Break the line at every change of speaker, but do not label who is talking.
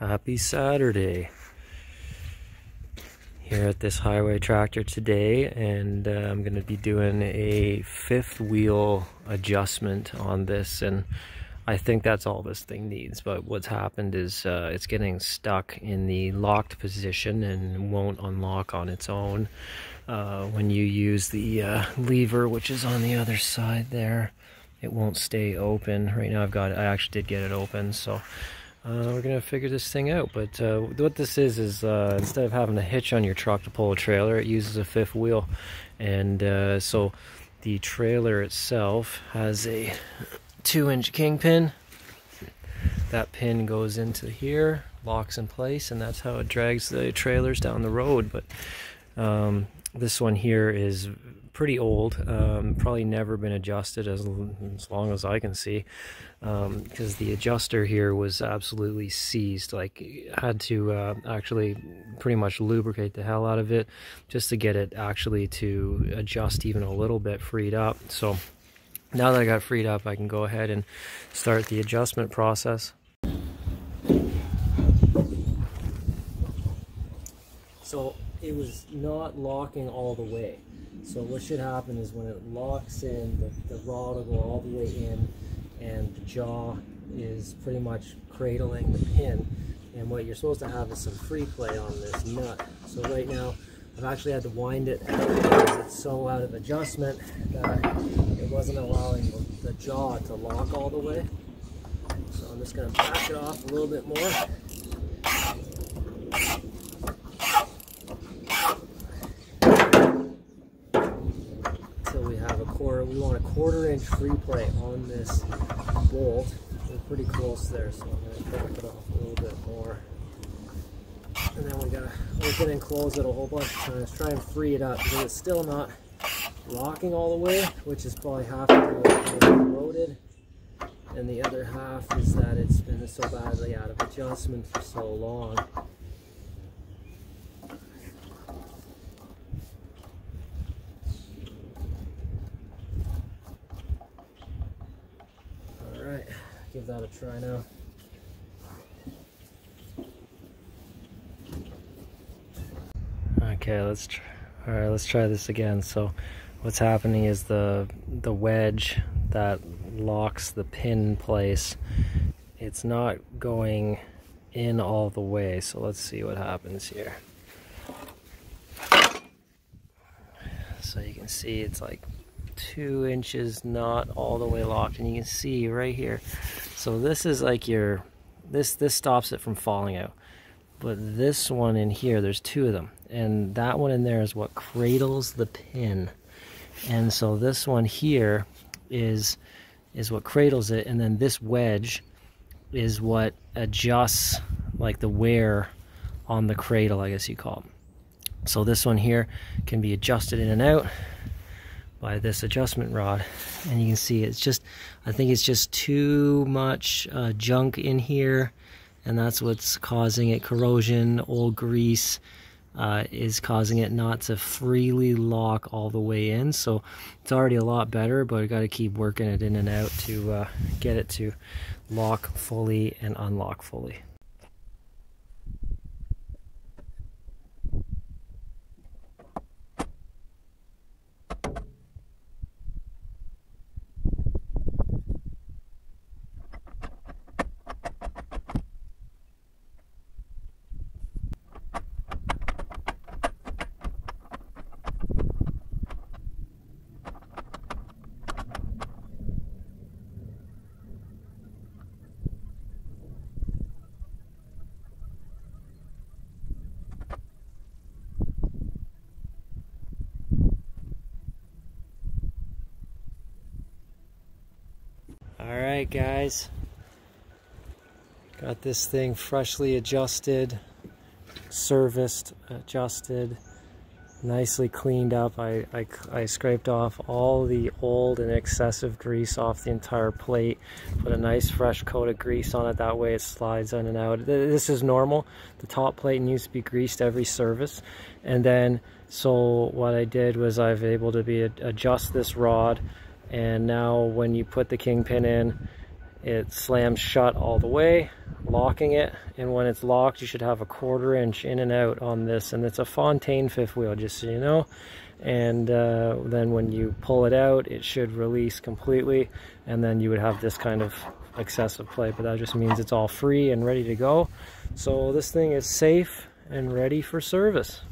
Happy Saturday here at this highway tractor today, and I'm going to be doing a fifth wheel adjustment on this, and I think that's all this thing needs. But what's happened is it's getting stuck in the locked position and won't unlock on its own when you use the lever, which is on the other side there. It won't stay open. Right now I actually did get it open, so we're gonna figure this thing out. But what this is instead of having a hitch on your truck to pull a trailer, it uses a fifth wheel. And so the trailer itself has a 2-inch kingpin. That pin goes into here, locks in place, and that's how it drags the trailers down the road. But this one here is pretty old, probably never been adjusted as long as I can see, because the adjuster here was absolutely seized. Like, had to actually pretty much lubricate the hell out of it just to get it actually to adjust even a little bit freed up. So now that I got freed up, I can go ahead and start the adjustment process. So it was not locking all the way. So what should happen is when it locks in, the rod will go all the way in, and the jaw is pretty much cradling the pin. And what you're supposed to have is some free play on this nut. So right now, I've actually had to wind it out because it's so out of adjustment that it wasn't allowing the jaw to lock all the way. So I'm just going to back it off a little bit more. We want a 1/4 inch free play on this bolt. We're pretty close there, so I'm going to back it off a little bit more. And then we got to open and close it a whole bunch of times, try and free it up, because it's still not locking all the way, which is probably half of it corroded, and the other half is that it's been so badly out of adjustment for so long. Alright, give that a try now. Okay, let's try this again. So what's happening is the wedge that locks the pin in place, it's not going in all the way. So let's see what happens here. So you can see it's like 2 inches not all the way locked, and you can see right here. So this is like this stops it from falling out. But this one in here, there's 2 of them, and that one in there is what cradles the pin. And so this one here is what cradles it, and then this wedge is what adjusts like the wear on the cradle, I guess you call it. So this one here can be adjusted in and out by this adjustment rod, and you can see it's just, I think it's just too much junk in here, and that's what's causing it. Corrosion, old grease is causing it not to freely lock all the way in. So it's already a lot better, but I got to keep working it in and out to get it to lock fully and unlock fully. Alright guys, got this thing freshly adjusted, serviced, adjusted, nicely cleaned up. I scraped off all the old and excessive grease off the entire plate, put a nice fresh coat of grease on it, that way it slides in and out. This is normal. The top plate needs to be greased every service. And then, so what I did was I've able to adjust this rod, and now when you put the kingpin in, It slams shut all the way, locking it, and when it's locked you should have a 1/4 inch in and out on this, and it's a Fontaine fifth wheel, just so you know. And then when you pull it out, it should release completely, and then you would have this kind of excessive play, but that just means it's all free and ready to go. So this thing is safe and ready for service.